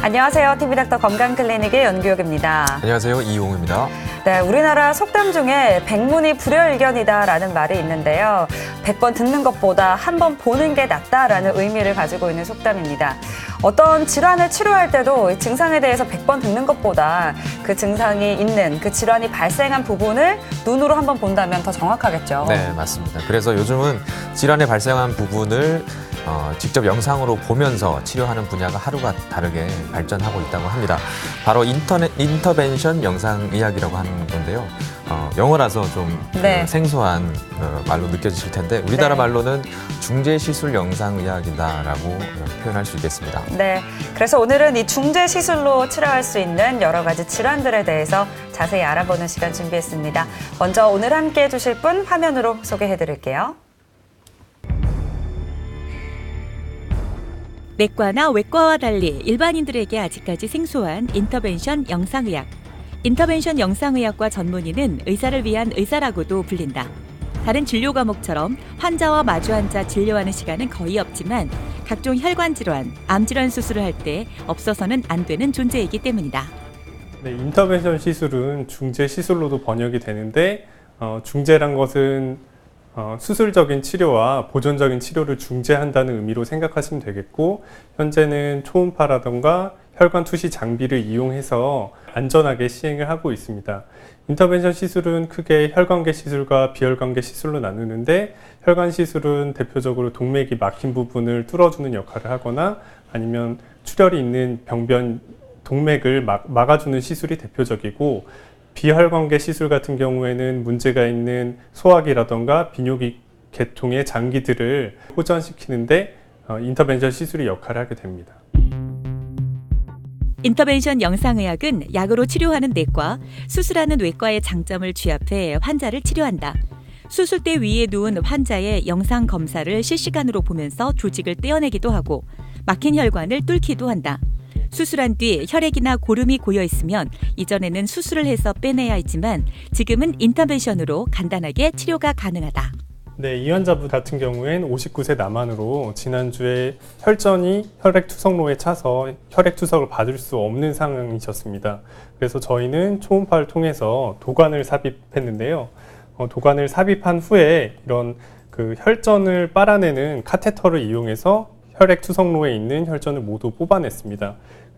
안녕하세요. TV닥터 건강클리닉의 연규혁입니다. 안녕하세요. 이용우입니다. 네, 우리나라 속담 중에 백문이 불여일견이다라는 말이 있는데요. 100번 듣는 것보다 한 번 보는 게 낫다라는 의미를 가지고 있는 속담입니다. 어떤 질환을 치료할 때도 증상에 대해서 100번 듣는 것보다 그 증상이 있는, 그 질환이 발생한 부분을 눈으로 한번 본다면 더 정확하겠죠. 네, 맞습니다. 그래서 요즘은 질환에 발생한 부분을 직접 영상으로 보면서 치료하는 분야가 하루가 다르게 발전하고 있다고 합니다. 바로 인터벤션 영상의학이라고 하는 건데요. 영어라서 좀 네. 생소한 말로 느껴지실 텐데 우리나라 네. 말로는 중재시술 영상의학이다라고 표현할 수 있겠습니다. 네, 그래서 오늘은 이 중재시술로 치료할 수 있는 여러 가지 질환들에 대해서 자세히 알아보는 시간 준비했습니다. 먼저 오늘 함께 해주실 분 화면으로 소개해드릴게요. 내과나 외과와 달리 일반인들에게 아직까지 생소한 인터벤션 영상의학. 인터벤션 영상의학과 전문의는 의사를 위한 의사라고도 불린다. 다른 진료 과목처럼 환자와 마주 앉아 진료하는 시간은 거의 없지만 각종 혈관 질환, 암 질환 수술을 할 때 없어서는 안 되는 존재이기 때문이다. 네, 인터벤션 시술은 중재 시술로도 번역이 되는데 중재란 것은 수술적인 치료와 보존적인 치료를 중재한다는 의미로 생각하시면 되겠고, 현재는 초음파라던가 혈관 투시 장비를 이용해서 안전하게 시행을 하고 있습니다. 인터벤션 시술은 크게 혈관계 시술과 비혈관계 시술로 나누는데, 혈관 시술은 대표적으로 동맥이 막힌 부분을 뚫어주는 역할을 하거나 아니면 출혈이 있는 병변 동맥을 막아주는 시술이 대표적이고, 비혈관계 시술 같은 경우에는 문제가 있는 소화기라던가 비뇨기 계통의 장기들을 호전시키는데 인터벤션 시술이 역할을 하게 됩니다. 인터벤션 영상의학은 약으로 치료하는 내과, 수술하는 외과의 장점을 취합해 환자를 치료한다. 수술대 위에 누운 환자의 영상 검사를 실시간으로 보면서 조직을 떼어내기도 하고 막힌 혈관을 뚫기도 한다. 수술한 뒤 혈액이나 고름이 고여 있으면 이전에는 수술을 해서 빼내야 했지만 지금은 인터벤션으로 간단하게 치료가 가능하다. 네, 이 환자분 같은 경우엔 59세 남한으로 지난주에 혈전이 혈액투석로에 차서 혈액투석을 받을 수 없는 상황이셨습니다. 그래서 저희는 초음파를 통해서 도관을 삽입했는데요. 도관을 삽입한 후에 이런 혈전을 빨아내는 카테터를 이용해서 혈액투석로에 있는 혈전을 모두 뽑아냈습니다.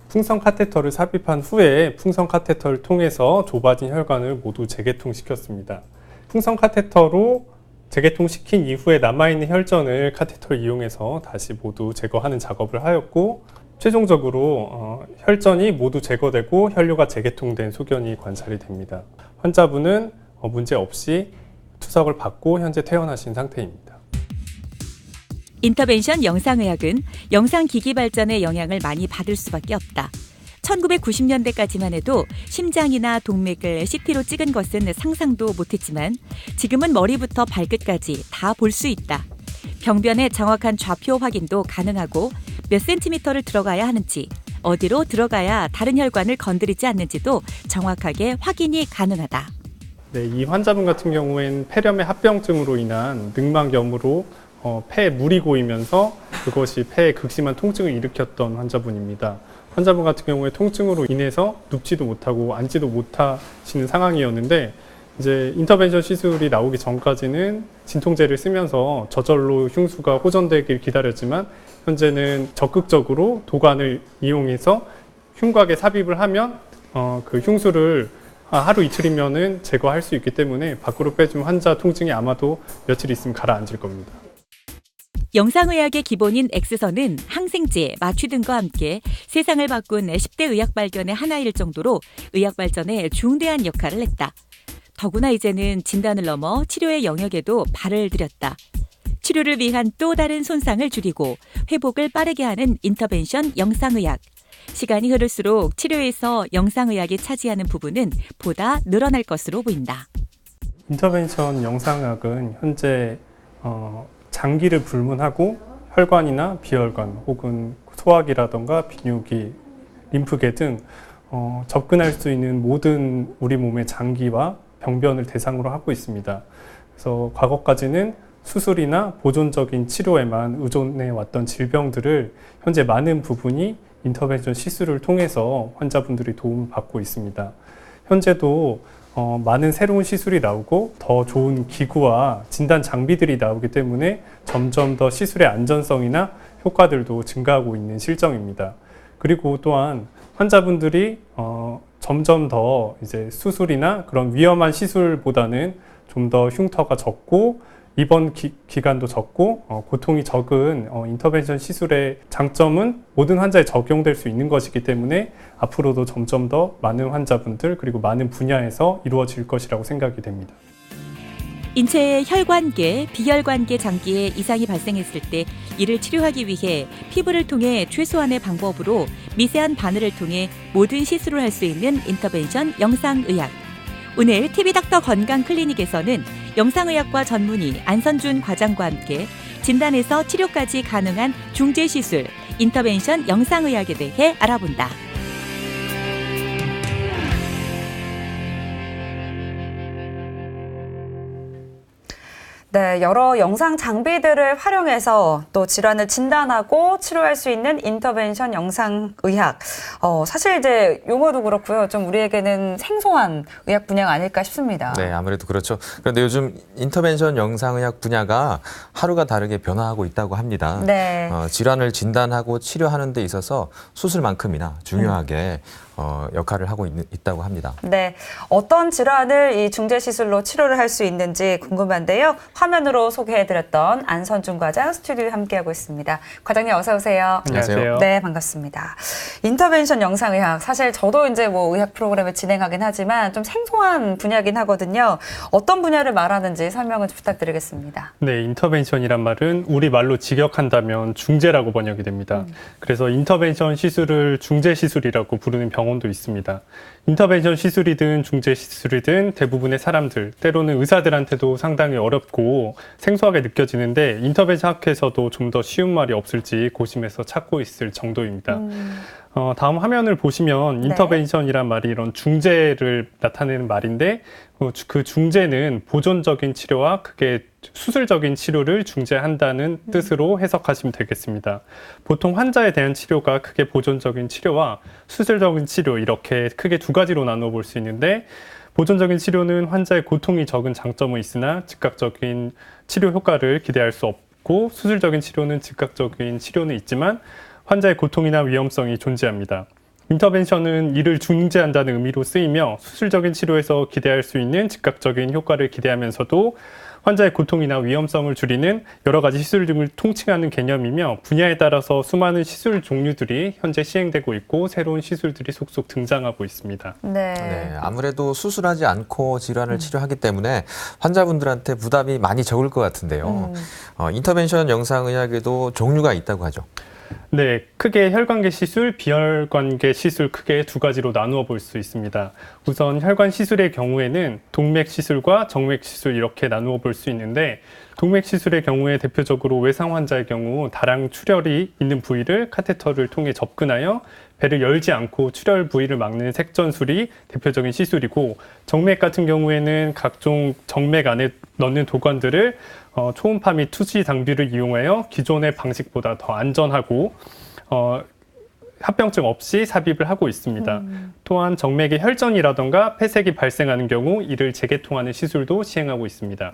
풍선 카테터를 삽입한 후에 풍선 카테터를 통해서 좁아진 혈관을 모두 재개통시켰습니다. 풍선 카테터로 재개통시킨 이후에 남아있는 혈전을 카테터를 이용해서 다시 모두 제거하는 작업을 하였고, 최종적으로 혈전이 모두 제거되고 혈류가 재개통된 소견이 관찰이 됩니다. 환자분은 문제 없이 투석을 받고 현재 퇴원하신 상태입니다. 인터벤션 영상의학은 영상기기 발전의 영향을 많이 받을 수밖에 없다. 1990년대까지만 해도 심장이나 동맥을 CT로 찍은 것은 상상도 못했지만 지금은 머리부터 발끝까지 다 볼 수 있다. 병변의 정확한 좌표 확인도 가능하고 몇 센티미터를 들어가야 하는지, 어디로 들어가야 다른 혈관을 건드리지 않는지도 정확하게 확인이 가능하다. 네, 이 환자분 같은 경우에는 폐렴의 합병증으로 인한 늑막염으로 폐에 물이 고이면서 그것이 폐에 극심한 통증을 일으켰던 환자분입니다. 환자분 같은 경우에 통증으로 인해서 눕지도 못하고 앉지도 못하시는 상황이었는데, 이제 인터벤션 시술이 나오기 전까지는 진통제를 쓰면서 저절로 흉수가 호전되길 기다렸지만 현재는 적극적으로 도관을 이용해서 흉곽에 삽입을 하면 그 흉수를 하루 이틀이면은 제거할 수 있기 때문에 밖으로 빼주면 환자 통증이 아마도 며칠 있으면 가라앉을 겁니다. 영상의학의 기본인 X선은 항생제, 마취 등과 함께 세상을 바꾼 10대 의학 발견의 하나일 정도로 의학 발전에 중대한 역할을 했다. 더구나 이제는 진단을 넘어 치료의 영역에도 발을 들였다. 치료를 위한 또 다른 손상을 줄이고 회복을 빠르게 하는 인터벤션 영상의학. 시간이 흐를수록 치료에서 영상의학이 차지하는 부분은 보다 늘어날 것으로 보인다. 인터벤션 영상의학은 현재 장기를 불문하고 혈관이나 비혈관 혹은 소화기라던가 비뇨기, 림프계 등 접근할 수 있는 모든 우리 몸의 장기와 병변을 대상으로 하고 있습니다. 그래서 과거까지는 수술이나 보존적인 치료에만 의존해 왔던 질병들을 현재 많은 부분이 인터벤션 시술을 통해서 환자분들이 도움을 받고 있습니다. 현재도 많은 새로운 시술이 나오고 더 좋은 기구와 진단 장비들이 나오기 때문에 점점 더 시술의 안전성이나 효과들도 증가하고 있는 실정입니다. 그리고 또한 환자분들이 점점 더 이제 수술이나 그런 위험한 시술보다는 좀 더 흉터가 적고 입원 기간도 적고 고통이 적은 인터벤션 시술의 장점은 모든 환자에 적용될 수 있는 것이기 때문에 앞으로도 점점 더 많은 환자분들 그리고 많은 분야에서 이루어질 것이라고 생각이 됩니다. 인체의 혈관계, 비혈관계 장기에 이상이 발생했을 때 이를 치료하기 위해 피부를 통해 최소한의 방법으로 미세한 바늘을 통해 모든 시술을 할 수 있는 인터벤션 영상의학. 오늘 TV닥터 건강클리닉에서는 영상의학과 전문의 안선준 과장과 함께 진단에서 치료까지 가능한 중재시술, 인터벤션 영상의학에 대해 알아본다. 네, 여러 영상 장비들을 활용해서 또 질환을 진단하고 치료할 수 있는 인터벤션 영상의학. 사실 이제 용어도 그렇고요. 좀 우리에게는 생소한 의학 분야가 아닐까 싶습니다. 네, 아무래도 그렇죠. 그런데 요즘 인터벤션 영상의학 분야가 하루가 다르게 변화하고 있다고 합니다. 네. 질환을 진단하고 치료하는 데 있어서 수술만큼이나 중요하게 역할을 하고 있다고 합니다. 네, 어떤 질환을 이 중재시술로 치료를 할 수 있는지 궁금한데요. 화면으로 소개해드렸던 안선준 과장 스튜디오에 함께하고 있습니다. 과장님 어서 오세요. 안녕하세요. 네, 반갑습니다. 인터벤션 영상의학, 사실 저도 이제 뭐 의학 프로그램을 진행하긴 하지만 좀 생소한 분야긴 하거든요. 어떤 분야를 말하는지 설명을 좀 부탁드리겠습니다. 네, 인터벤션이란 말은 우리말로 직역한다면 중재라고 번역이 됩니다. 그래서 인터벤션 시술을 중재 시술이라고 부르는 병원도 있습니다. 인터벤션 시술이든 중재 시술이든 대부분의 사람들, 때로는 의사들한테도 상당히 어렵고 생소하게 느껴지는데 인터벤션 학회에서도 좀 더 쉬운 말이 없을지 고심해서 찾고 있을 정도입니다. 다음 화면을 보시면 인터벤션이란 말이 이런 중재를 나타내는 말인데 그 중재는 보존적인 치료와 그게 수술적인 치료를 중재한다는 뜻으로 해석하시면 되겠습니다. 보통 환자에 대한 치료가 크게 보존적인 치료와 수술적인 치료 이렇게 크게 두 가지로 나눠 볼 수 있는데 보존적인 치료는 환자의 고통이 적은 장점은 있으나 즉각적인 치료 효과를 기대할 수 없고 수술적인 치료는 즉각적인 치료는 있지만 환자의 고통이나 위험성이 존재합니다. 인터벤션은 이를 중재한다는 의미로 쓰이며 수술적인 치료에서 기대할 수 있는 즉각적인 효과를 기대하면서도 환자의 고통이나 위험성을 줄이는 여러 가지 시술 등을 통칭하는 개념이며 분야에 따라서 수많은 시술 종류들이 현재 시행되고 있고 새로운 시술들이 속속 등장하고 있습니다. 네, 아무래도 수술하지 않고 질환을 치료하기 때문에 환자분들한테 부담이 많이 적을 것 같은데요. 인터벤션 영상의학에도 종류가 있다고 하죠. 네, 크게 혈관계 시술, 비혈관계 시술 크게 두 가지로 나누어 볼 수 있습니다. 우선 혈관 시술의 경우에는 동맥 시술과 정맥 시술 이렇게 나누어 볼 수 있는데 동맥 시술의 경우에 대표적으로 외상 환자의 경우 다량 출혈이 있는 부위를 카테터를 통해 접근하여 배를 열지 않고 출혈 부위를 막는 색전술이 대표적인 시술이고 정맥 같은 경우에는 각종 정맥 안에 넣는 도관들을 초음파 및 투시 장비를 이용하여 기존의 방식보다 더 안전하고 합병증 없이 삽입을 하고 있습니다. 또한 정맥의 혈전이라던가 폐색이 발생하는 경우 이를 재개통하는 시술도 시행하고 있습니다.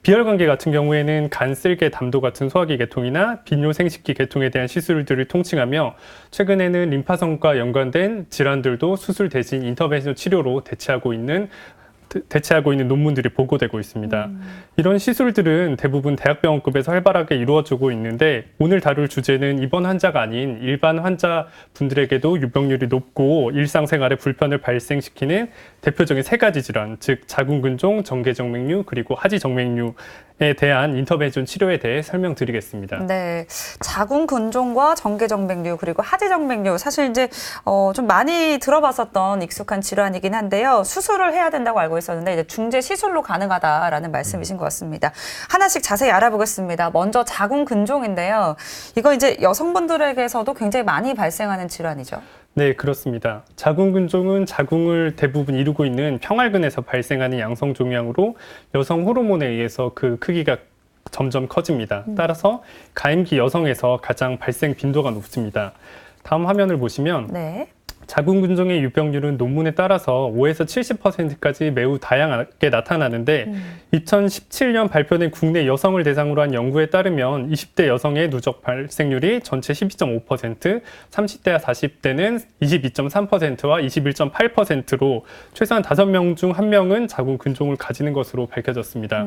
비혈관계 같은 경우에는 간, 쓸개, 담도 같은 소화기 개통이나 비뇨 생식기 개통에 대한 시술들을 통칭하며 최근에는 림파성과 연관된 질환들도 수술 대신 인터벤션 치료로 대체하고 있는 논문들이 보고되고 있습니다. 이런 시술들은 대부분 대학병원급에서 활발하게 이루어지고 있는데 오늘 다룰 주제는 입원 환자가 아닌 일반 환자분들에게도 유병률이 높고 일상생활에 불편을 발생시키는 대표적인 세 가지 질환, 즉 자궁근종, 정계정맥류, 그리고 하지정맥류에 대한 인터벤션 치료에 대해 설명드리겠습니다. 네, 자궁근종과 정계정맥류 그리고 하지정맥류 사실 이제 좀 많이 들어봤었던 익숙한 질환이긴 한데요. 수술을 해야 된다고 알고 있었는데 이제 중재 시술로 가능하다라는 말씀이신 것 같습니다. 하나씩 자세히 알아보겠습니다. 먼저 자궁근종인데요. 이거 이제 여성분들에게서도 굉장히 많이 발생하는 질환이죠. 네, 그렇습니다. 자궁근종은 자궁을 대부분 이루고 있는 평활근에서 발생하는 양성 종양으로 여성 호르몬에 의해서 그 크기가 점점 커집니다. 따라서 가임기 여성에서 가장 발생 빈도가 높습니다. 다음 화면을 보시면 네. 자궁근종의 유병률은 논문에 따라서 5에서 70%까지 매우 다양하게 나타나는데 2017년 발표된 국내 여성을 대상으로 한 연구에 따르면 20대 여성의 누적 발생률이 전체 12.5%, 30대와 40대는 22.3%와 21.8%로 최소한 5명 중 1명은 자궁근종을 가지는 것으로 밝혀졌습니다.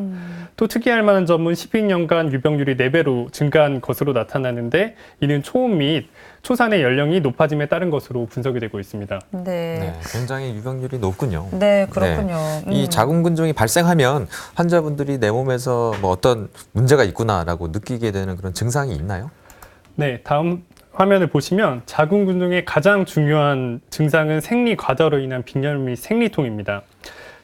또 특이할 만한 점은 12년간 유병률이 4배로 증가한 것으로 나타나는데 이는 초음 및 초산의 연령이 높아짐에 따른 것으로 분석이 되고 있습니다. 네. 네, 굉장히 유병률이 높군요. 네, 그렇군요. 이 자궁근종이 발생하면 환자분들이 내 몸에서 뭐 어떤 문제가 있구나라고 느끼게 되는 그런 증상이 있나요? 네, 다음 화면을 보시면 자궁근종의 가장 중요한 증상은 생리과다로 인한 빈혈 및 생리통입니다.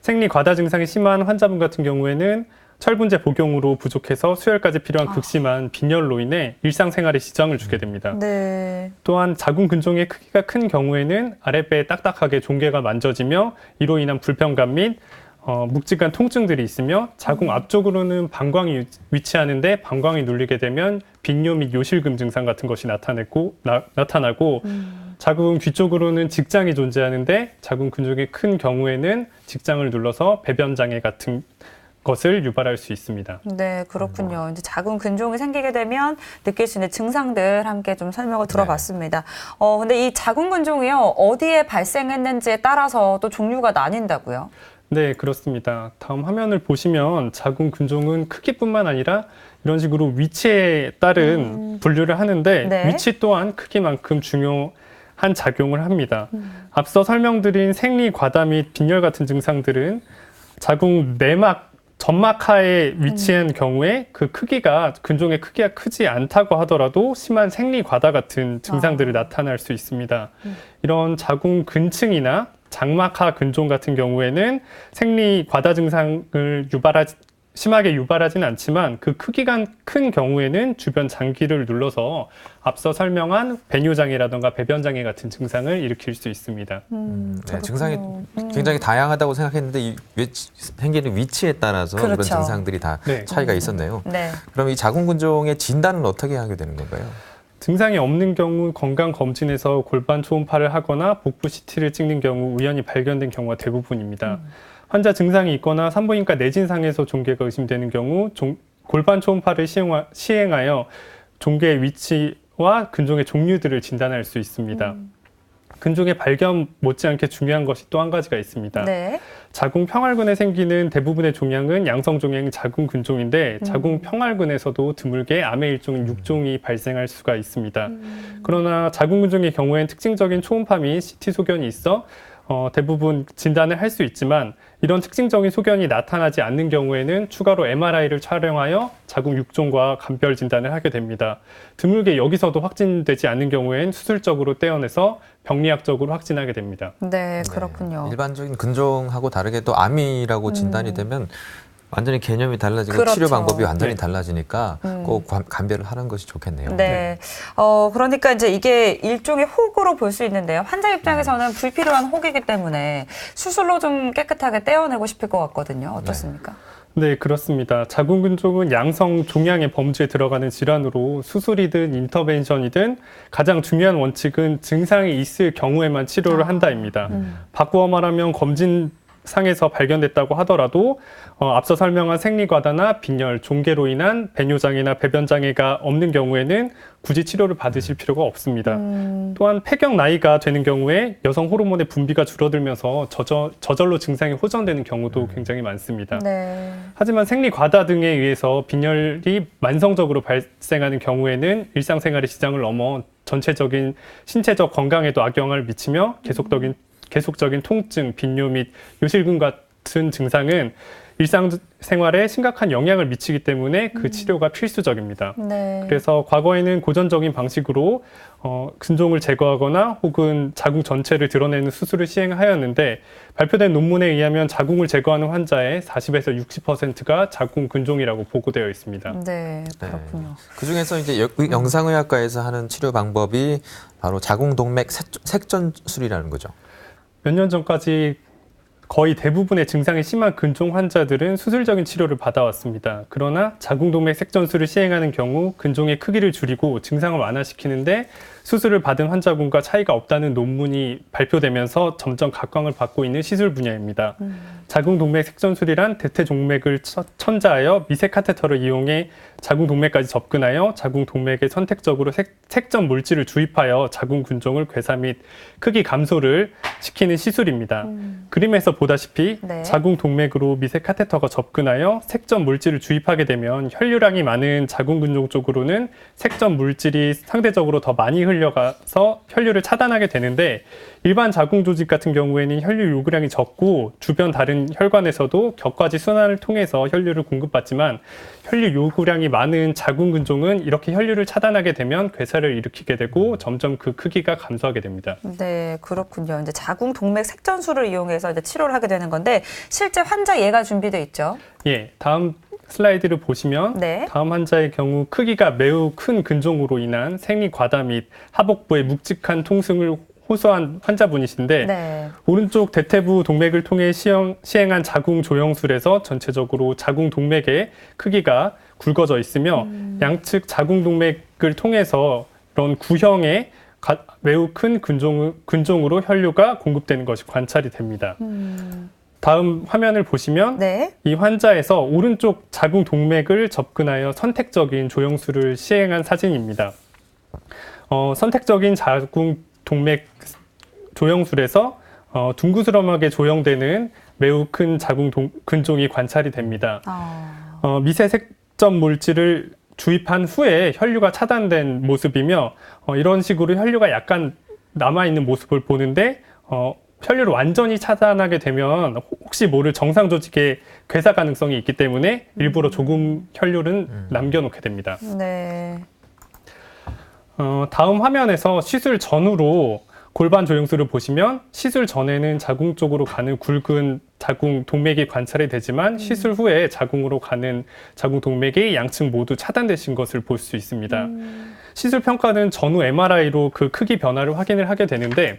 생리과다 증상이 심한 환자분 같은 경우에는 철분제 복용으로 부족해서 수혈까지 필요한 극심한 빈혈로 인해 일상생활에 지장을 주게 됩니다. 네. 또한 자궁근종의 크기가 큰 경우에는 아랫배에 딱딱하게 종괴가 만져지며 이로 인한 불편감 및 묵직한 통증들이 있으며 자궁 앞쪽으로는 방광이 위치하는데 방광이 눌리게 되면 빈뇨 및 요실금 증상 같은 것이 나타나고 자궁 뒤쪽으로는 직장이 존재하는데 자궁 근종이 큰 경우에는 직장을 눌러서 배변장애 같은 것을 유발할 수 있습니다. 네, 그렇군요. 이제 자궁 근종이 생기게 되면 느낄 수 있는 증상들 함께 좀 설명을 들어봤습니다. 근데 이 자궁 근종이요, 어디에 발생했는지에 따라서 또 종류가 나뉜다고요? 네, 그렇습니다. 다음 화면을 보시면 자궁 근종은 크기뿐만 아니라 이런 식으로 위치에 따른 분류를 하는데 네. 위치 또한 크기만큼 중요한 작용을 합니다. 앞서 설명드린 생리 과다 및 빈혈 같은 증상들은 자궁 내막 점막하에 위치한 경우에 그 크기가 근종의 크기가 크지 않다고 하더라도 심한 생리 과다 같은 증상들이 나타날 수 있습니다. 이런 자궁 근층이나 장막하 근종 같은 경우에는 생리 과다 증상을 심하게 유발하지는 않지만 그 크기가 큰 경우에는 주변 장기를 눌러서 앞서 설명한 배뇨장애라든가 배변장애 같은 증상을 일으킬 수 있습니다. 네, 증상이 굉장히 다양하다고 생각했는데 이 생기는 위치에 따라서 그런 그렇죠. 증상들이 다 네. 차이가 있었네요. 네. 그럼 이 자궁근종의 진단은 어떻게 하게 되는 건가요? 증상이 없는 경우 건강검진에서 골반 초음파를 하거나 복부 CT를 찍는 경우 우연히 발견된 경우가 대부분입니다. 환자 증상이 있거나 산부인과 내진상에서 종괴가 의심되는 경우 골반 초음파를 시행하여 종괴의 위치와 근종의 종류들을 진단할 수 있습니다. 근종의 발견 못지않게 중요한 것이 또 한 가지가 있습니다. 네. 자궁 평활근에 생기는 대부분의 종양은 양성 종양 자궁 근종인데 자궁 평활근에서도 드물게 암의 일종인 육종이 발생할 수가 있습니다. 그러나 자궁 근종의 경우엔 특징적인 초음파 및 CT 소견이 있어 대부분 진단을 할 수 있지만 이런 특징적인 소견이 나타나지 않는 경우에는 추가로 MRI를 촬영하여 자궁 육종과 간별 진단을 하게 됩니다. 드물게 여기서도 확진되지 않는 경우엔 수술적으로 떼어내서 병리학적으로 확진하게 됩니다. 네, 그렇군요. 일반적인 근종하고 다르게 또 암이라고 진단이 되면 완전히 개념이 달라지고 그렇죠. 치료 방법이 완전히 네. 달라지니까 꼭 간별을 하는 것이 좋겠네요. 네. 그러니까 이제 이게 일종의 혹으로 볼 수 있는데요. 환자 입장에서는 불필요한 혹이기 때문에 수술로 좀 깨끗하게 떼어내고 싶을 것 같거든요. 어떻습니까? 네, 그렇습니다. 자궁 근종은 양성 종양의 범주에 들어가는 질환으로 수술이든 인터벤션이든 가장 중요한 원칙은 증상이 있을 경우에만 치료를 한다입니다. 바꾸어 말하면 검진상에서 발견됐다고 하더라도 앞서 설명한 생리과다나 빈혈, 종괴로 인한 배뇨장애나 배변장애가 없는 경우에는 굳이 치료를 받으실 필요가 없습니다. 또한 폐경 나이가 되는 경우에 여성 호르몬의 분비가 줄어들면서 저절로 증상이 호전되는 경우도 굉장히 많습니다. 네. 하지만 생리과다 등에 의해서 빈혈이 만성적으로 발생하는 경우에는 일상생활의 지장을 넘어 전체적인 신체적 건강에도 악영향을 미치며 계속적인 통증, 빈뇨 및 요실금 같은 증상은 일상생활에 심각한 영향을 미치기 때문에 그 치료가 필수적입니다. 네. 그래서 과거에는 고전적인 방식으로 근종을 제거하거나 혹은 자궁 전체를 드러내는 수술을 시행하였는데 발표된 논문에 의하면 자궁을 제거하는 환자의 40에서 60%가 자궁 근종이라고 보고되어 있습니다. 네, 그렇군요. 그중에서 이제 영상의학과에서 하는 치료 방법이 바로 자궁동맥 색전술이라는 거죠. 몇 년 전까지 거의 대부분의 증상이 심한 근종 환자들은 수술적인 치료를 받아왔습니다. 그러나 자궁동맥 색전술을 시행하는 경우 근종의 크기를 줄이고 증상을 완화시키는데 수술을 받은 환자분과 차이가 없다는 논문이 발표되면서 점점 각광을 받고 있는 시술 분야입니다. 자궁동맥 색전술이란 대퇴종맥을 천자하여 미세 카테터를 이용해 자궁동맥까지 접근하여 자궁동맥에 선택적으로 색전 물질을 주입하여 자궁 근종을 괴사 및 크기 감소를 시키는 시술입니다. 그림에서 보다시피 네. 자궁동맥으로 미세 카테터가 접근하여 색전 물질을 주입하게 되면 혈류량이 많은 자궁 근종 쪽으로는 색전 물질이 상대적으로 더 많이 흘려가서 혈류를 차단하게 되는데 일반 자궁 조직 같은 경우에는 혈류 요구량이 적고 주변 다른 혈관에서도 격과지 순환을 통해서 혈류를 공급받지만 혈류 요구량이 많은 자궁 근종은 이렇게 혈류를 차단하게 되면 괴사를 일으키게 되고 점점 그 크기가 감소하게 됩니다. 네, 그렇군요. 이제 자궁 동맥 색전술을 이용해서 이제 치료를 하게 되는 건데 실제 환자 예가 준비되어 있죠. 예, 다음 슬라이드를 보시면 네. 다음 환자의 경우 크기가 매우 큰 근종으로 인한 생리 과다 및 하복부의 묵직한 통증을 호소한 환자분이신데 네. 오른쪽 대퇴부 동맥을 통해 시행한 자궁 조영술에서 전체적으로 자궁 동맥의 크기가 굵어져 있으며 양측 자궁 동맥을 통해서 이런 구형의 매우 큰 근종으로 혈류가 공급되는 것이 관찰이 됩니다. 다음 화면을 보시면 네. 이 환자에서 오른쪽 자궁 동맥을 접근하여 선택적인 조영술을 시행한 사진입니다. 선택적인 자궁 동맥 조영술에서 둥그스름하게 조영되는 매우 큰 자궁 근종이 관찰이 됩니다. 미세 색전 물질을 주입한 후에 혈류가 차단된 모습이며 이런 식으로 혈류가 약간 남아있는 모습을 보는데 혈류를 완전히 차단하게 되면 혹시 모를 정상 조직의 괴사 가능성이 있기 때문에 일부러 조금 혈류는 남겨놓게 됩니다. 네. 다음 화면에서 시술 전후로 골반 조영술을 보시면 시술 전에는 자궁 쪽으로 가는 굵은 자궁 동맥이 관찰이 되지만 시술 후에 자궁으로 가는 자궁 동맥이 양측 모두 차단되신 것을 볼 수 있습니다. 시술 평가는 전후 MRI로 그 크기 변화를 확인을 하게 되는데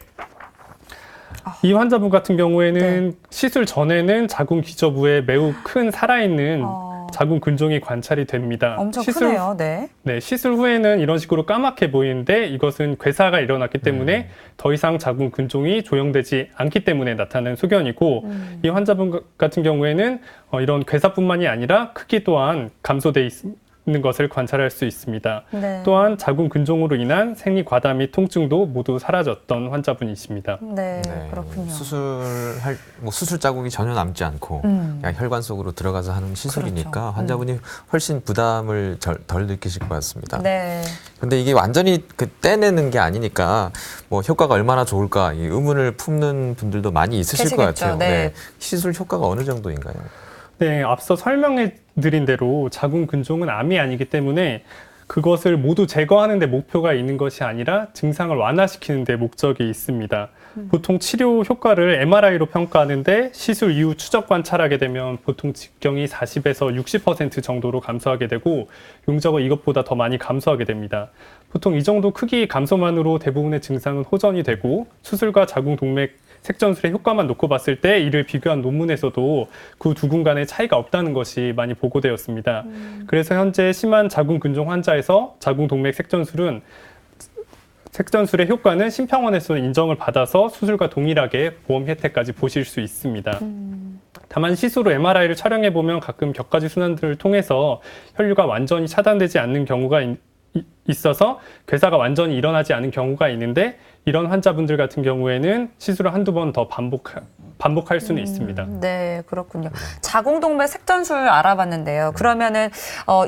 이 환자분 같은 경우에는 시술 전에는 자궁 기저부에 매우 큰 살아있는 자궁 근종이 관찰이 됩니다. 엄청 크네요. 네. 네, 시술 후에는 이런 식으로 까맣게 보이는데 이것은 괴사가 일어났기 때문에 더 이상 자궁 근종이 조영되지 않기 때문에 나타나는 소견이고 이 환자분 같은 경우에는 이런 괴사뿐만이 아니라 크기 또한 감소돼 있는 것을 관찰할 수 있습니다. 네. 또한 자궁 근종으로 인한 생리 과다 및 통증도 모두 사라졌던 환자분이십니다. 네, 네, 그렇군요. 수술 자국이 전혀 남지 않고 그냥 혈관 속으로 들어가서 하는 시술이니까 그렇죠. 환자분이 훨씬 부담을 덜 느끼실 것 같습니다. 네. 근데 이게 완전히 떼내는 게 아니니까 뭐 효과가 얼마나 좋을까 이 의문을 품는 분들도 많이 있으실 것 계시겠죠. 같아요. 네. 시술 효과가 어느 정도인가요? 네, 앞서 설명해 드린 대로 자궁 근종은 암이 아니기 때문에 그것을 모두 제거하는 데 목표가 있는 것이 아니라 증상을 완화시키는 데 목적이 있습니다. 보통 치료 효과를 MRI로 평가하는데 시술 이후 추적 관찰하게 되면 보통 직경이 40에서 60% 정도로 감소하게 되고 용적은 이것보다 더 많이 감소하게 됩니다. 보통 이 정도 크기 감소만으로 대부분의 증상은 호전이 되고 수술과 자궁 동맥 색전술의 효과만 놓고 봤을 때 이를 비교한 논문에서도 그 두 군 간의 차이가 없다는 것이 많이 보고되었습니다. 그래서 현재 심한 자궁 근종 환자에서 자궁 동맥 색전술의 효과는 심평원에서 인정을 받아서 수술과 동일하게 보험 혜택까지 보실 수 있습니다. 다만 시술 후 MRI를 촬영해 보면 가끔 격가지 순환들을 통해서 혈류가 완전히 차단되지 않는 경우가 있어서 괴사가 완전히 일어나지 않은 경우가 있는데 이런 환자분들 같은 경우에는 시술을 한두 번 더 반복할 수는 있습니다. 네, 그렇군요. 자궁동맥 색전술 알아봤는데요. 그러면은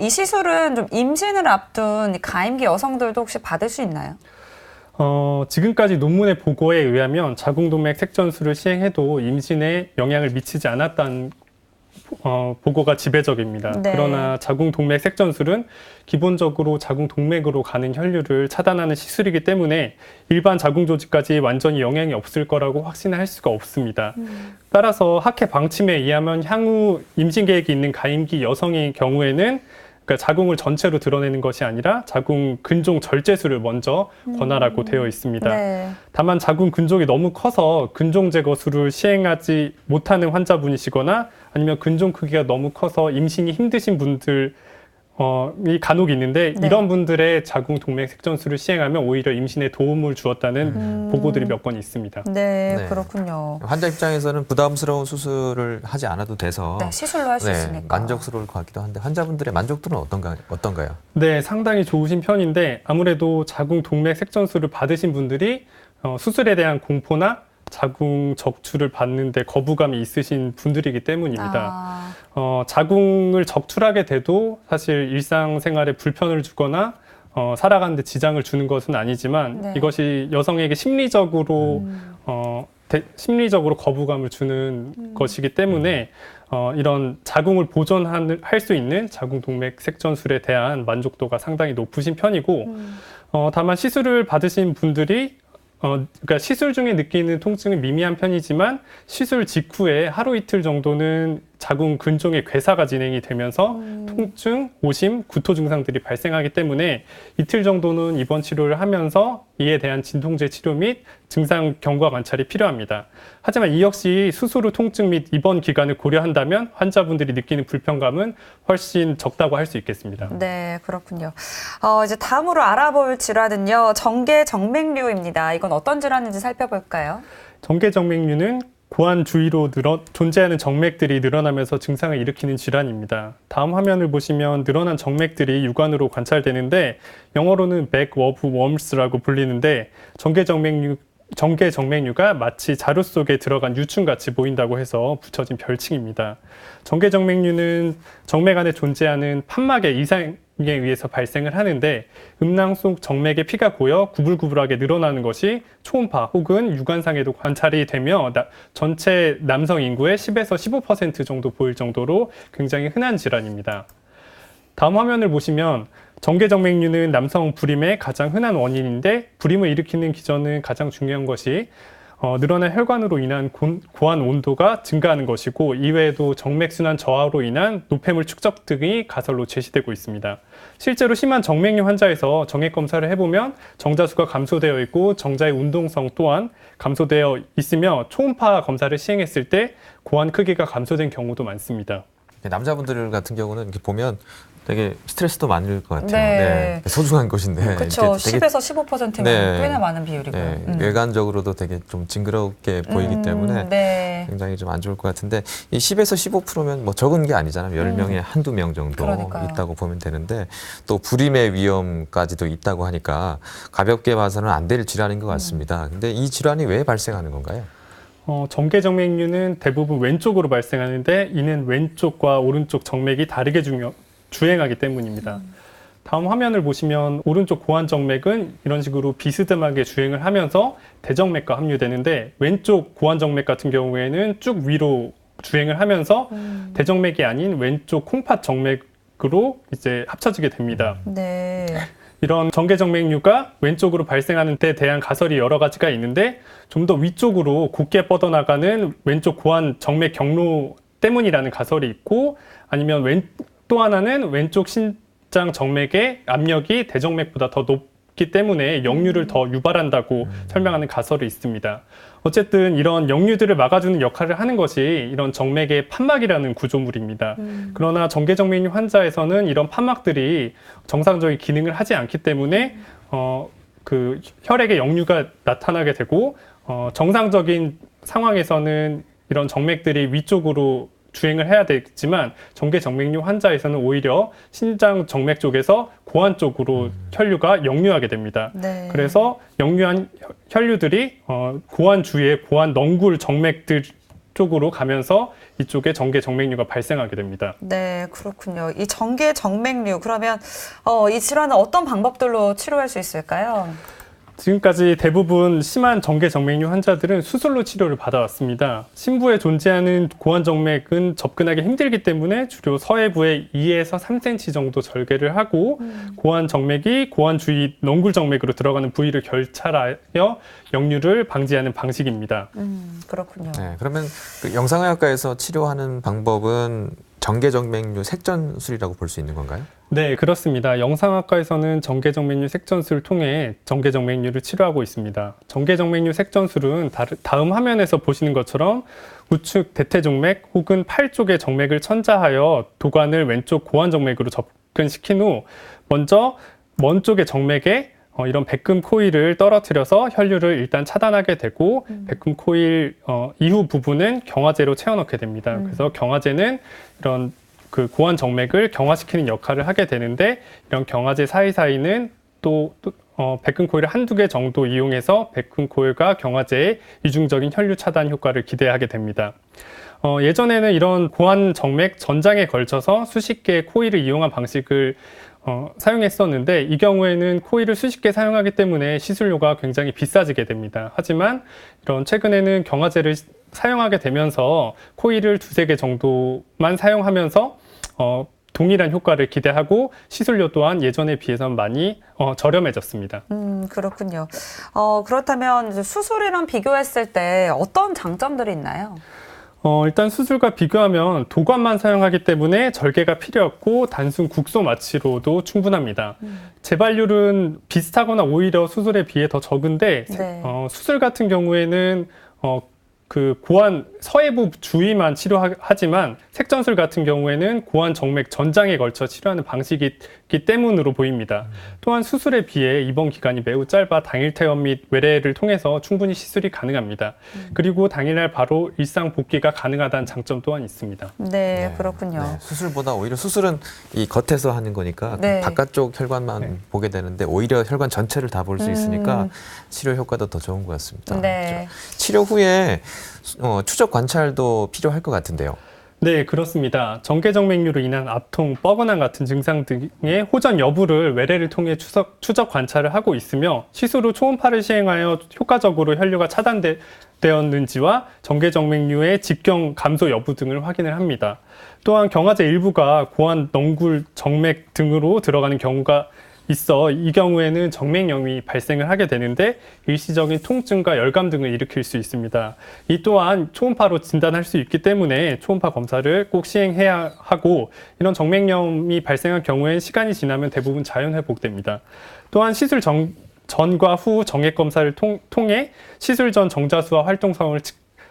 이 시술은 좀 임신을 앞둔 가임기 여성들도 혹시 받을 수 있나요? 지금까지 논문의 보고에 의하면 자궁동맥 색전술을 시행해도 임신에 영향을 미치지 않았다는 보고가 지배적입니다. 네. 그러나 자궁동맥 색전술은 기본적으로 자궁동맥으로 가는 혈류를 차단하는 시술이기 때문에 일반 자궁조직까지 완전히 영향이 없을 거라고 확신할 수가 없습니다. 따라서 학회 방침에 의하면 향후 임신 계획이 있는 가임기 여성의 경우에는 그러니까 그러니까 자궁을 전체로 드러내는 것이 아니라 자궁 근종 절제술을 먼저 권하라고 되어 있습니다. 네. 다만 자궁 근종이 너무 커서 근종 제거술을 시행하지 못하는 환자분이시거나 아니면 근종 크기가 너무 커서 임신이 힘드신 분들 이 간혹 있는데 네. 이런 분들의 자궁 동맥 색전술을 시행하면 오히려 임신에 도움을 주었다는 보고들이 몇 건 있습니다. 네, 네. 그렇군요. 환자 입장에서는 부담스러운 수술을 하지 않아도 돼서 네, 시술로 할 수 있으니까. 만족스러울 것 같기도 한데 환자분들의 만족도는 어떤가요? 네, 상당히 좋으신 편인데 아무래도 자궁 동맥 색전술을 받으신 분들이 수술에 대한 공포나 자궁 적출을 받는데 거부감이 있으신 분들이기 때문입니다. 자궁을 적출하게 돼도 사실 일상생활에 불편을 주거나 살아가는데 지장을 주는 것은 아니지만 네. 이것이 여성에게 심리적으로 심리적으로 거부감을 주는 것이기 때문에 이런 자궁을 보존할 수 있는 자궁 동맥 색전술에 대한 만족도가 상당히 높으신 편이고 다만 시술을 받으신 분들이 그러니까 시술 중에 느끼는 통증은 미미한 편이지만 시술 직후에 하루 이틀 정도는 자궁 근종의 괴사가 진행이 되면서 통증, 오심, 구토 증상들이 발생하기 때문에 이틀 정도는 입원 치료를 하면서 이에 대한 진통제 치료 및 증상 경과 관찰이 필요합니다. 하지만 이 역시 수술 후 통증 및 입원 기간을 고려한다면 환자분들이 느끼는 불편감은 훨씬 적다고 할 수 있겠습니다. 네, 그렇군요. 이제 다음으로 알아볼 질환은요, 정계정맥류입니다. 이건 어떤 질환인지 살펴볼까요? 정계정맥류는 고환 주위로 존재하는 정맥들이 늘어나면서 증상을 일으키는 질환입니다. 다음 화면을 보시면 늘어난 정맥들이 육안으로 관찰되는데 영어로는 백워브웜스라고 불리는데 정계정맥류가 마치 자루 속에 들어간 유충같이 보인다고 해서 붙여진 별칭입니다. 정계정맥류는 정맥 안에 존재하는 판막의 이상에 의해서 발생을 하는데 음낭 속 정맥에 피가 고여 구불구불하게 늘어나는 것이 초음파 혹은 육안상에도 관찰이 되며 전체 남성 인구의 10에서 15% 정도 보일 정도로 굉장히 흔한 질환입니다. 다음 화면을 보시면 정계정맥류는 남성 불임의 가장 흔한 원인인데 불임을 일으키는 기전은 가장 중요한 것이 늘어난 혈관으로 인한 고환 온도가 증가하는 것이고 이외에도 정맥순환 저하로 인한 노폐물 축적 등이 가설로 제시되고 있습니다. 실제로 심한 정맥류 환자에서 정액 검사를 해보면 정자수가 감소되어 있고 정자의 운동성 또한 감소되어 있으며 초음파 검사를 시행했을 때 고환 크기가 감소된 경우도 많습니다. 남자분들 같은 경우는 이렇게 보면 되게 스트레스도 많을 것 같아요. 네. 소중한 것인데. 그렇죠. 되게 10에서 15%면 네. 꽤나 많은 비율이고요. 외관적으로도 되게 좀 징그럽게 보이기 때문에 네. 굉장히 좀 안 좋을 것 같은데 이 10에서 15%면 뭐 적은 게 아니잖아요. 10명에 한두 명 정도 그러니까요. 있다고 보면 되는데 또 불임의 위험까지도 있다고 하니까 가볍게 봐서는 안 될 질환인 것 같습니다. 근데 이 질환이 왜 발생하는 건가요? 정계정맥류는 대부분 왼쪽으로 발생하는데 이는 왼쪽과 오른쪽 정맥이 다르게 주행하기 때문입니다. 다음 화면을 보시면 오른쪽 고환 정맥은 이런 식으로 비스듬하게 주행을 하면서 대정맥과 합류되는데 왼쪽 고환 정맥 같은 경우에는 쭉 위로 주행을 하면서 대정맥이 아닌 왼쪽 콩팥 정맥으로 이제 합쳐지게 됩니다. 네. 이런 정계정맥류가 왼쪽으로 발생하는 데 대한 가설이 여러 가지가 있는데 좀 더 위쪽으로 곧게 뻗어나가는 왼쪽 고환 정맥 경로 때문이라는 가설이 있고 아니면 또 하나는 왼쪽 신장 정맥의 압력이 대정맥보다 더 높기 때문에 역류를 더 유발한다고 설명하는 가설이 있습니다. 어쨌든 이런 역류들을 막아주는 역할을 하는 것이 이런 정맥의 판막이라는 구조물입니다. 그러나 정계정맥류 환자에서는 이런 판막들이 정상적인 기능을 하지 않기 때문에 그 혈액의 역류가 나타나게 되고 정상적인 상황에서는 이런 정맥들이 위쪽으로 주행을 해야 되겠지만 정계정맥류 환자에서는 오히려 신장 정맥 쪽에서 고환 쪽으로 혈류가 역류하게 됩니다. 네. 그래서 역류한 혈류들이 고환 주위의 고환 넝굴 정맥들 쪽으로 가면서 이쪽에 정계정맥류가 발생하게 됩니다. 네, 그렇군요. 이 정계정맥류, 그러면 이 질환은 어떤 방법들로 치료할 수 있을까요? 지금까지 대부분 심한 정계정맥류 환자들은 수술로 치료를 받아왔습니다. 심부에 존재하는 고환정맥은 접근하기 힘들기 때문에 주로 서해부에 2에서 3cm 정도 절개를 하고 고환정맥이 고환 주위 넝굴정맥으로 들어가는 부위를 결찰하여 역류를 방지하는 방식입니다. 그렇군요. 네, 그러면 그 영상의학과에서 치료하는 방법은 정계정맥류 색전술이라고 볼 수 있는 건가요? 네, 그렇습니다. 영상학과에서는 정계정맥류 색전술을 통해 정계정맥류를 치료하고 있습니다. 정계정맥류 색전술은 다음 화면에서 보시는 것처럼 우측 대퇴정맥 혹은 팔 쪽의 정맥을 천자하여 도관을 왼쪽 고환정맥으로 접근시킨 후 먼저 먼 쪽의 정맥에 이런 백금 코일을 떨어뜨려서 혈류를 일단 차단하게 되고 백금 코일 이후 부분은 경화제로 채워넣게 됩니다. 그래서 경화제는 이런 그 고환 정맥을 경화시키는 역할을 하게 되는데 이런 경화제 사이사이는 또 백금 코일을 한두 개 정도 이용해서 백금 코일과 경화제의 이중적인 혈류 차단 효과를 기대하게 됩니다. 예전에는 이런 고환 정맥 전장에 걸쳐서 수십 개의 코일을 이용한 방식을 사용했었는데 이 경우에는 코일을 수십 개 사용하기 때문에 시술료가 굉장히 비싸지게 됩니다. 하지만 이런 최근에는 경화제를 사용하게 되면서 코일을 두세 개 정도만 사용하면서 동일한 효과를 기대하고 시술료 또한 예전에 비해서는 많이 저렴해졌습니다. 그렇군요. 그렇다면 이제 수술이랑 비교했을 때 어떤 장점들이 있나요? 일단 수술과 비교하면 도관만 사용하기 때문에 절개가 필요 없고 단순 국소 마취로도 충분합니다. 재발률은 비슷하거나 오히려 수술에 비해 더 적은데 네. 수술 같은 경우에는 그 고환 서해부 주위만 치료하지만 색전술 같은 경우에는 고환 정맥 전장에 걸쳐 치료하는 방식이기 때문으로 보입니다. 또한 수술에 비해 입원 기간이 매우 짧아 당일 퇴원 및 외래를 통해서 충분히 시술이 가능합니다. 그리고 당일날 바로 일상 복귀가 가능하다는 장점 또한 있습니다. 네, 그렇군요. 네, 수술보다 오히려 수술은 이 겉에서 하는 거니까 네. 바깥쪽 혈관만 보게 되는데 오히려 혈관 전체를 다 볼 수 있으니까 치료 효과도 더 좋은 것 같습니다. 네. 그렇죠? 치료 후에 추적 관찰도 필요할 것 같은데요. 네, 그렇습니다. 정계정맥류로 인한 압통, 뻐근함 같은 증상 등의 호전 여부를 외래를 통해 추적 관찰을 하고 있으며 시술 후 초음파를 시행하여 효과적으로 혈류가 차단되었는지와 정계정맥류의 직경 감소 여부 등을 확인을 합니다. 또한 경화제 일부가 고환, 넝굴, 정맥 등으로 들어가는 경우가 있어 이 경우에는 정맥염이 발생을 하게 되는데 일시적인 통증과 열감 등을 일으킬 수 있습니다. 이 또한 초음파로 진단할 수 있기 때문에 초음파 검사를 꼭 시행해야 하고 이런 정맥염이 발생한 경우엔 시간이 지나면 대부분 자연 회복됩니다. 또한 시술 전과 후 정액 검사를 통해 시술 전 정자수와 활동성을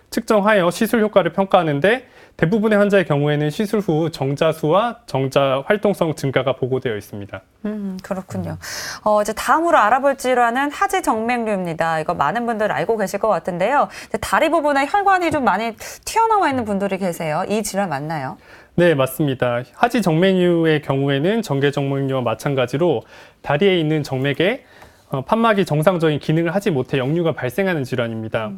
측정하여 시술 효과를 평가하는데 대부분의 환자의 경우에는 시술 후 정자수와 정자 활동성 증가가 보고되어 있습니다. 그렇군요. 이제 다음으로 알아볼 질환은 하지 정맥류입니다. 이거 많은 분들 알고 계실 것 같은데요. 다리 부분에 혈관이 좀 많이 튀어나와 있는 분들이 계세요. 이 질환 맞나요? 네, 맞습니다. 하지 정맥류의 경우에는 정계정맥류와 마찬가지로 다리에 있는 정맥에 판막이 정상적인 기능을 하지 못해 역류가 발생하는 질환입니다.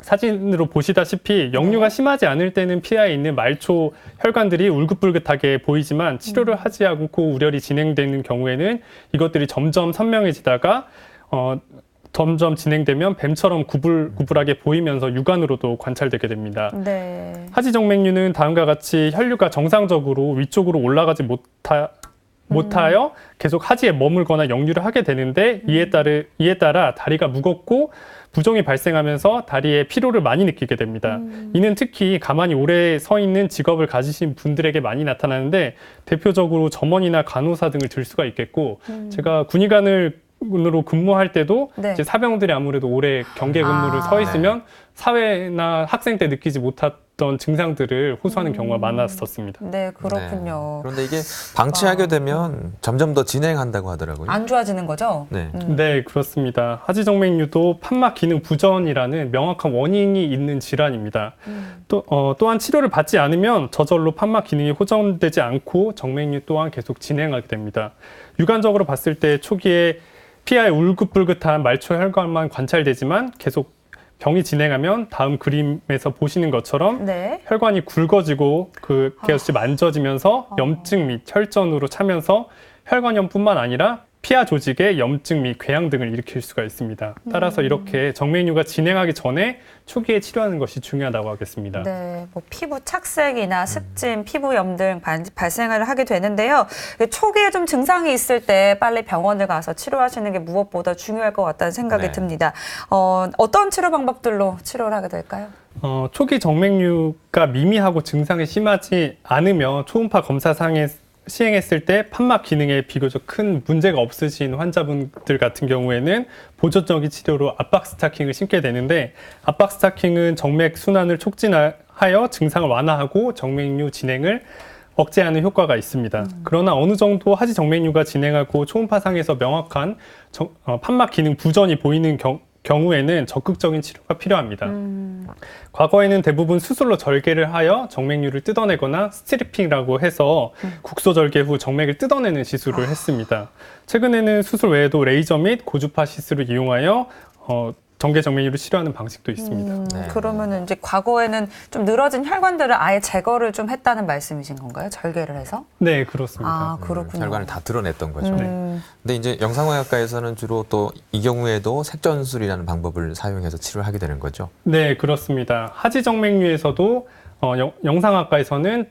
사진으로 보시다시피 역류가 심하지 않을 때는 피하에 있는 말초 혈관들이 울긋불긋하게 보이지만 치료를 하지 않고 우려이 진행되는 경우에는 이것들이 점점 선명해지다가 점점 진행되면 뱀처럼 구불구불하게 보이면서 육안으로도 관찰되게 됩니다. 네. 하지 정맥류는 다음과 같이 혈류가 정상적으로 위쪽으로 올라가지 못하여 계속 하지에 머물거나 역류를 하게 되는데 이에 따라 다리가 무겁고 부종이 발생하면서 다리에 피로를 많이 느끼게 됩니다. 이는 특히 가만히 오래 서 있는 직업을 가지신 분들에게 많이 나타나는데 대표적으로 점원이나 간호사 등을 들 수가 있겠고 제가 군의관으로 근무할 때도 네. 이제 사병들이 아무래도 오래 경계 근무를 서 있으면 사회나 학생 때 느끼지 못했던 증상들을 호소하는 경우가 많았었습니다. 네, 그렇군요. 네. 그런데 이게 방치하게 되면 점점 더 진행한다고 하더라고요. 안 좋아지는 거죠? 네. 네, 그렇습니다. 하지정맥류도 판막 기능 부전이라는 명확한 원인이 있는 질환입니다. 또한 치료를 받지 않으면 저절로 판막 기능이 호전되지 않고 정맥류 또한 계속 진행하게 됩니다. 육안적으로 봤을 때 초기에 피하에 울긋불긋한 말초 혈관만 관찰되지만 계속 병이 진행하면 다음 그림에서 보시는 것처럼 네. 혈관이 굵어지고 그것이 만져지면서 염증 및 혈전으로 차면서 혈관염뿐만 아니라 피하 조직의 염증 및 궤양 등을 일으킬 수가 있습니다. 따라서 이렇게 정맥류가 진행하기 전에 초기에 치료하는 것이 중요하다고 하겠습니다. 네, 뭐 피부 착색이나 습진, 피부염 등 발생을 하게 되는데요. 초기에 좀 증상이 있을 때 빨리 병원을 가서 치료하시는 게 무엇보다 중요할 것 같다는 생각이 네. 듭니다. 어떤 치료 방법들로 치료를 하게 될까요? 초기 정맥류가 미미하고 증상이 심하지 않으면 초음파 검사상에 시행했을 때 판막 기능에 비교적 큰 문제가 없으신 환자분들 같은 경우에는 보조적인 치료로 압박 스타킹을 신게 되는데, 압박 스타킹은 정맥 순환을 촉진하여 증상을 완화하고 정맥류 진행을 억제하는 효과가 있습니다. 그러나 어느 정도 하지 정맥류가 진행하고 초음파상에서 명확한 판막 기능 부전이 보이는 경우에는 적극적인 치료가 필요합니다. 과거에는 대부분 수술로 절개를 하여 정맥류를 뜯어내거나 스트리핑이라고 해서 국소절개 후 정맥을 뜯어내는 시술을 했습니다. 최근에는 수술 외에도 레이저 및 고주파 시술을 이용하여 정계 정맥류를 치료하는 방식도 있습니다. 네. 그러면은 이제 과거에는 좀 늘어진 혈관들을 아예 제거를 좀 했다는 말씀이신 건가요? 절개를 해서? 네, 그렇습니다. 아, 그렇군요. 혈관을 다 드러냈던 거죠. 네. 근데 이제 영상의학과에서는 주로 또 이 경우에도 색전술이라는 방법을 사용해서 치료를 하게 되는 거죠. 네, 그렇습니다. 하지 정맥류에서도 영상학과에서는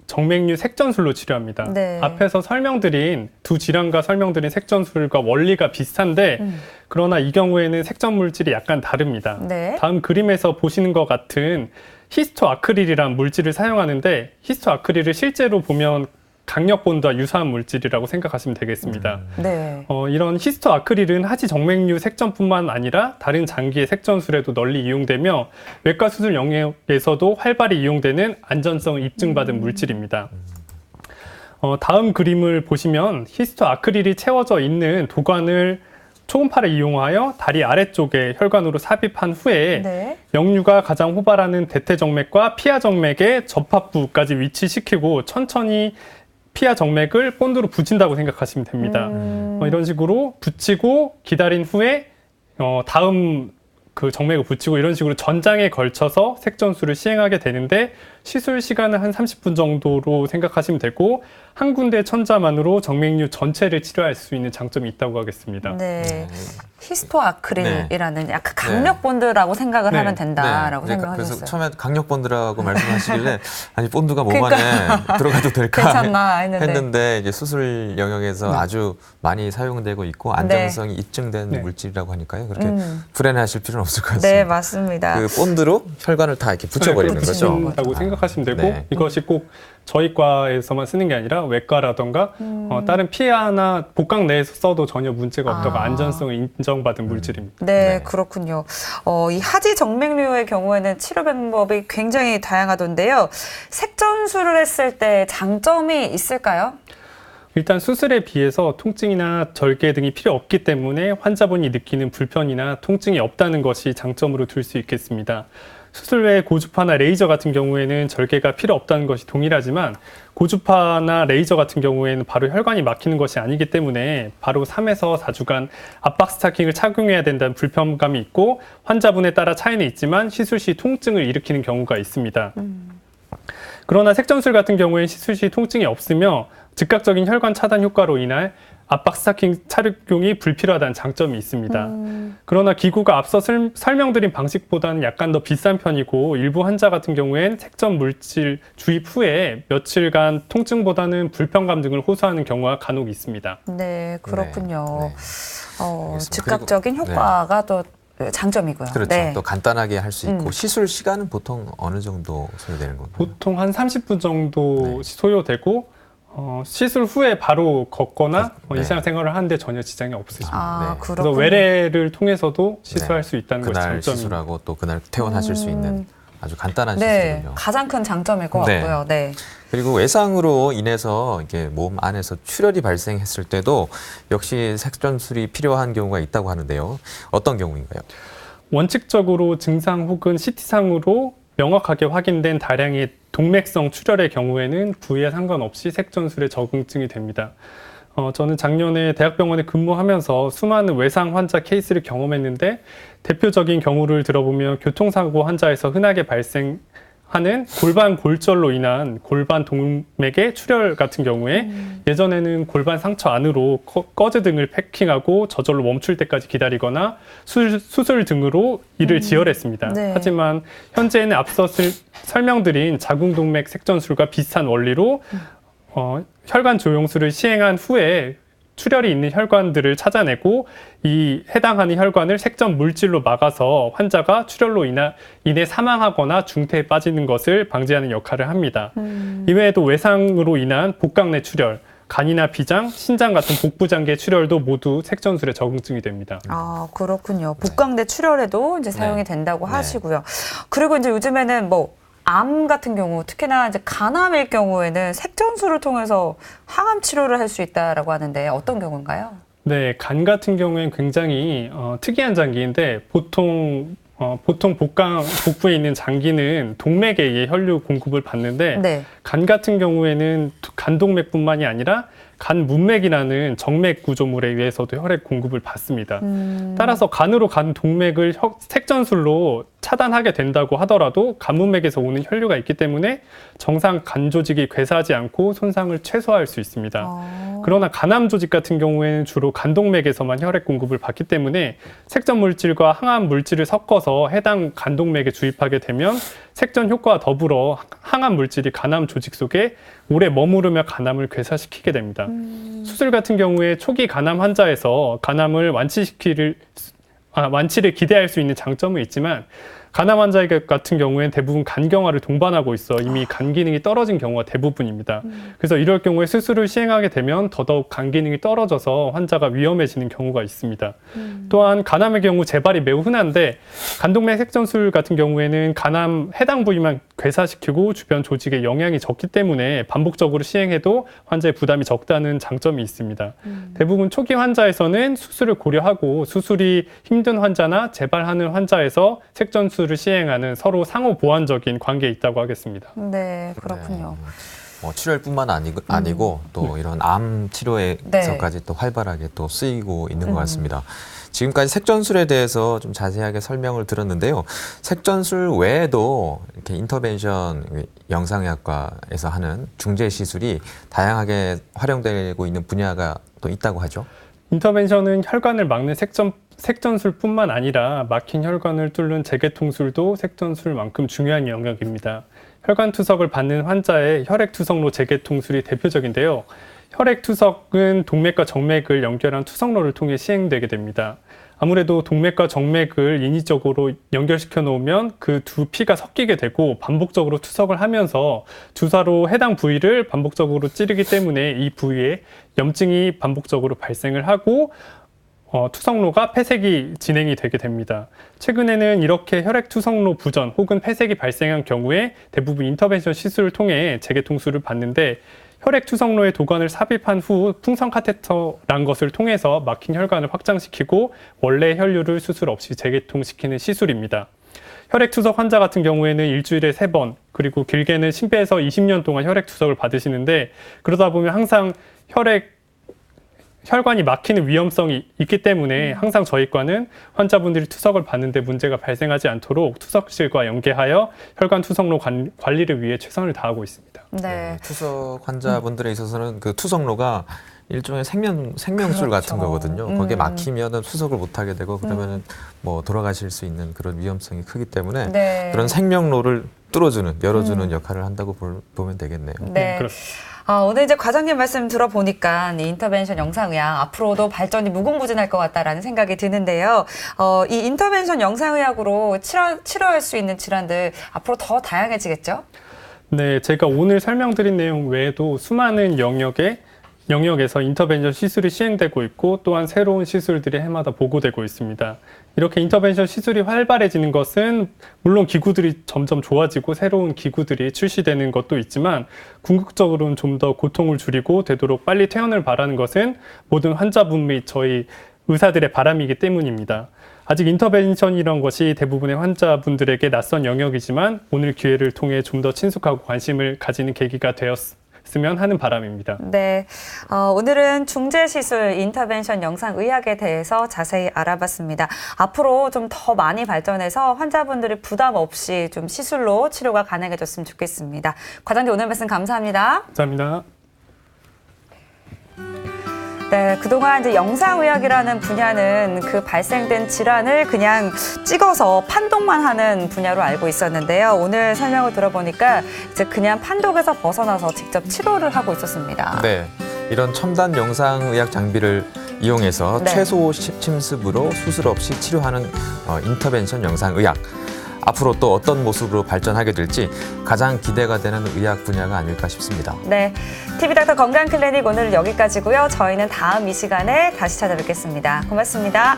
정맥류 색전술로 치료합니다. 네. 앞에서 설명드린 두 질환과 설명드린 색전술과 원리가 비슷한데 그러나 이 경우에는 색전 물질이 약간 다릅니다. 네. 다음 그림에서 보시는 것 같은 히스토아크릴이란 물질을 사용하는데, 히스토아크릴을 실제로 보면 강력본드와 유사한 물질이라고 생각하시면 되겠습니다. 네. 이런 히스토아크릴은 하지 정맥류 색전뿐만 아니라 다른 장기의 색전술에도 널리 이용되며 외과 수술 영역에서도 활발히 이용되는 안전성을 입증받은 물질입니다. 다음 그림을 보시면 히스토아크릴이 채워져 있는 도관을 초음파를 이용하여 다리 아래쪽에 혈관으로 삽입한 후에 네. 역류가 가장 호발하는 대퇴정맥과 피하정맥의 접합부까지 위치시키고 천천히 피하 정맥을 본드로 붙인다고 생각하시면 됩니다. 이런 식으로 붙이고 기다린 후에 다음 그 정맥을 붙이고 이런 식으로 전장에 걸쳐서 색전술을 시행하게 되는데, 시술 시간은 한 30분 정도로 생각하시면 되고 한 군데 천자만으로 정맥류 전체를 치료할 수 있는 장점이 있다고 하겠습니다. 네. 히스토아크릴이라는 약간 강력본드라고 생각을 네. 하면 된다라고 그래서 설명하셨어요. 처음에 강력본드라고 말씀하시길래 아니 본드가 몸 안에 들어가도 될까 괜찮나 했는데 이제 수술 영역에서 아주 많이 사용되고 있고 안정성이 입증된 네. 물질이라고 하니까요. 그렇게 불안해하실 필요는 없을 것 같습니다. 네, 맞습니다. 그 본드로 혈관을 다 이렇게 붙여버리는 거죠. 붙인다고 생각하시면 되고 네. 이것이 꼭 저희 과에서만 쓰는 게 아니라 외과라던가 다른 피하나 복강 내에서 써도 전혀 문제가 없다고 안전성을 인정받은 물질입니다. 네, 네. 그렇군요. 이 하지 정맥류의 경우에는 치료 방법이 굉장히 다양하던데요. 색전술을 했을 때 장점이 있을까요? 일단 수술에 비해서 통증이나 절개 등이 필요 없기 때문에 환자분이 느끼는 불편이나 통증이 없다는 것이 장점으로 들 수 있겠습니다. 수술 외에 고주파나 레이저 같은 경우에는 절개가 필요 없다는 것이 동일하지만, 고주파나 레이저 같은 경우에는 바로 혈관이 막히는 것이 아니기 때문에 바로 3에서 4주간 압박 스타킹을 착용해야 된다는 불편감이 있고, 환자분에 따라 차이는 있지만 시술 시 통증을 일으키는 경우가 있습니다. 그러나 색전술 같은 경우에 시술 시 통증이 없으며 즉각적인 혈관 차단 효과로 인해 압박 스타킹 착용이 불필요하다는 장점이 있습니다. 그러나 기구가 앞서 설명드린 방식보다는 약간 더 비싼 편이고, 일부 환자 같은 경우엔 색전 물질 주입 후에 며칠간 통증보다는 불편감 등을 호소하는 경우가 간혹 있습니다. 네, 그렇군요. 알겠습니다. 즉각적인 그리고, 효과가 또 장점이고요. 그렇죠. 네. 또 간단하게 할 수 있고 시술 시간은 보통 어느 정도 소요되는 건가요? 보통 한 30분 정도 소요되고, 시술 후에 바로 걷거나 네. 일상생활을 하는데 전혀 지장이 없으십니다. 아, 네. 그렇군요. 그래서 외래를 통해서도 시술할 수 있다는 것이 그날 장점입니다. 시술하고 또 그날 퇴원하실 수 있는 아주 간단한 네, 시술이군요. 가장 큰 장점일 것 네. 같고요. 네. 그리고 외상으로 인해서 이게 몸 안에서 출혈이 발생했을 때도 역시 색전술이 필요한 경우가 있다고 하는데요. 어떤 경우인가요? 원칙적으로 증상 혹은 CT상으로 명확하게 확인된 다량의 동맥성 출혈의 경우에는 부위에 상관없이 색전술에 적응증이 됩니다. 저는 작년에 대학병원에 근무하면서 수많은 외상 환자 케이스를 경험했는데, 대표적인 경우를 들어보면 교통사고 환자에서 흔하게 발생하는 하는 골반 골절로 인한 골반 동맥의 출혈 같은 경우에 예전에는 골반 상처 안으로 거즈 등을 패킹하고 저절로 멈출 때까지 기다리거나 수술 등으로 이를 지혈했습니다. 네. 하지만 현재는 앞서 설명드린 자궁동맥 색전술과 비슷한 원리로 혈관 조영술을 시행한 후에 출혈이 있는 혈관들을 찾아내고 이 해당하는 혈관을 색전 물질로 막아서 환자가 출혈로 인해 사망하거나 중태에 빠지는 것을 방지하는 역할을 합니다. 이외에도 외상으로 인한 복강 내 출혈, 간이나 비장, 신장 같은 복부 장기의 출혈도 모두 색전술의 적응증이 됩니다. 아, 그렇군요. 복강대 출혈에도 이제 사용이 네. 된다고 네. 하시고요. 그리고 이제 요즘에는 뭐 암 같은 경우, 특히나 이제 간암일 경우에는 색전술을 통해서 항암 치료를 할 수 있다라고 하는데 어떤 경우인가요? 네, 간 같은 경우에는 굉장히 특이한 장기인데 보통 복부에 있는 장기는 동맥에 의해 혈류 공급을 받는데 네. 간 같은 경우에는 간동맥뿐만이 아니라 간 문맥이라는 정맥 구조물에 의해서도 혈액 공급을 받습니다. 따라서 간으로 간 동맥을 색전술로 차단하게 된다고 하더라도 간문맥에서 오는 혈류가 있기 때문에 정상 간 조직이 괴사하지 않고 손상을 최소화할 수 있습니다. 그러나 간암 조직 같은 경우에는 주로 간동맥에서만 혈액 공급을 받기 때문에 색전 물질과 항암 물질을 섞어서 해당 간동맥에 주입하게 되면 색전 효과와 더불어 항암 물질이 간암 조직 속에 오래 머무르며 간암을 괴사시키게 됩니다. 수술 같은 경우에 초기 간암 환자에서 간암을 완치를 기대할 수 있는 장점은 있지만 간암 환자 같은 경우에는 대부분 간경화를 동반하고 있어 이미 간 기능이 떨어진 경우가 대부분입니다. 그래서 이럴 경우에 수술을 시행하게 되면 더더욱 간 기능이 떨어져서 환자가 위험해지는 경우가 있습니다. 또한 간암의 경우 재발이 매우 흔한데 간동맥 색전술 같은 경우에는 간암 해당 부위만 괴사시키고 주변 조직에 영향이 적기 때문에 반복적으로 시행해도 환자의 부담이 적다는 장점이 있습니다. 대부분 초기 환자에서는 수술을 고려하고 수술이 힘든 환자나 재발하는 환자에서 색전술을 시행하는 서로 상호 보완적인 관계에 있다고 하겠습니다. 네, 그렇군요. 출혈뿐만 아니고 또 이런 암 치료에서까지 또 활발하게 또 쓰이고 있는 것 같습니다. 지금까지 색전술에 대해서 좀 자세하게 설명을 들었는데요. 색전술 외에도 이렇게 인터벤션 영상의학과에서 하는 중재 시술이 다양하게 활용되고 있는 분야가 또 있다고 하죠. 인터벤션은 혈관을 막는 색전술뿐만 아니라 막힌 혈관을 뚫는 재개통술도 색전술만큼 중요한 영역입니다. 혈관 투석을 받는 환자의 혈액 투석로 재개통술이 대표적인데요. 혈액 투석은 동맥과 정맥을 연결한 투석로를 통해 시행되게 됩니다. 아무래도 동맥과 정맥을 인위적으로 연결시켜 놓으면 그 두 피가 섞이게 되고 반복적으로 투석을 하면서 주사로 해당 부위를 반복적으로 찌르기 때문에 이 부위에 염증이 반복적으로 발생을 하고 투석로가 폐색이 진행이 되게 됩니다. 최근에는 이렇게 혈액 투석로 부전 혹은 폐색이 발생한 경우에 대부분 인터벤션 시술을 통해 재개통술을 받는데 혈액 투석로에 도관을 삽입한 후 풍선 카테터란 것을 통해서 막힌 혈관을 확장시키고 원래 혈류를 수술 없이 재개통시키는 시술입니다. 혈액 투석 환자 같은 경우에는 일주일에 3번, 그리고 길게는 10에서 20년 동안 혈액 투석을 받으시는데 그러다 보면 항상 혈관이 막히는 위험성이 있기 때문에 항상 저희 과는 환자분들이 투석을 받는데 문제가 발생하지 않도록 투석실과 연계하여 혈관 투석로 관리를 위해 최선을 다하고 있습니다. 네. 투석 환자분들에 있어서는 그 투석로가 일종의 생명줄 그렇죠. 같은 거거든요. 거기에 막히면은 투석을 못 하게 되고 그러면은 뭐 돌아가실 수 있는 그런 위험성이 크기 때문에 네. 그런 생명로를 열어주는 역할을 한다고 보면 되겠네요. 네. 그렇습니다. 오늘 이제 과장님 말씀 들어보니까 이 인터벤션 영상의학 앞으로도 발전이 무궁무진할 것 같다라는 생각이 드는데요. 이 인터벤션 영상의학으로 치료할 수 있는 질환들 앞으로 더 다양해지겠죠? 네, 제가 오늘 설명드린 내용 외에도 수많은 영역에서 인터벤션 시술이 시행되고 있고 또한 새로운 시술들이 해마다 보고되고 있습니다. 이렇게 인터벤션 시술이 활발해지는 것은 물론 기구들이 점점 좋아지고 새로운 기구들이 출시되는 것도 있지만 궁극적으로는 좀 더 고통을 줄이고 되도록 빨리 퇴원을 바라는 것은 모든 환자분 및 저희 의사들의 바람이기 때문입니다. 아직 인터벤션이란 것이 대부분의 환자분들에게 낯선 영역이지만 오늘 기회를 통해 좀 더 친숙하고 관심을 가지는 계기가 됐으면 하는 바람입니다. 네, 오늘은 중재시술 인터벤션 영상의학에 대해서 자세히 알아봤습니다. 앞으로 좀 더 많이 발전해서 환자분들이 부담 없이 좀 시술로 치료가 가능해졌으면 좋겠습니다. 과장님 오늘 말씀 감사합니다. 감사합니다. 네, 그동안 이제 영상의학이라는 분야는 그 발생된 질환을 그냥 찍어서 판독만 하는 분야로 알고 있었는데요. 오늘 설명을 들어보니까 이제 그냥 판독에서 벗어나서 직접 치료를 하고 있었습니다. 네, 이런 첨단 영상의학 장비를 이용해서 네. 최소 침습으로 수술 없이 치료하는 인터벤션 영상의학. 앞으로 또 어떤 모습으로 발전하게 될지 가장 기대가 되는 의학 분야가 아닐까 싶습니다. 네, TV닥터 건강클리닉 오늘 여기까지고요. 저희는 다음 이 시간에 다시 찾아뵙겠습니다. 고맙습니다.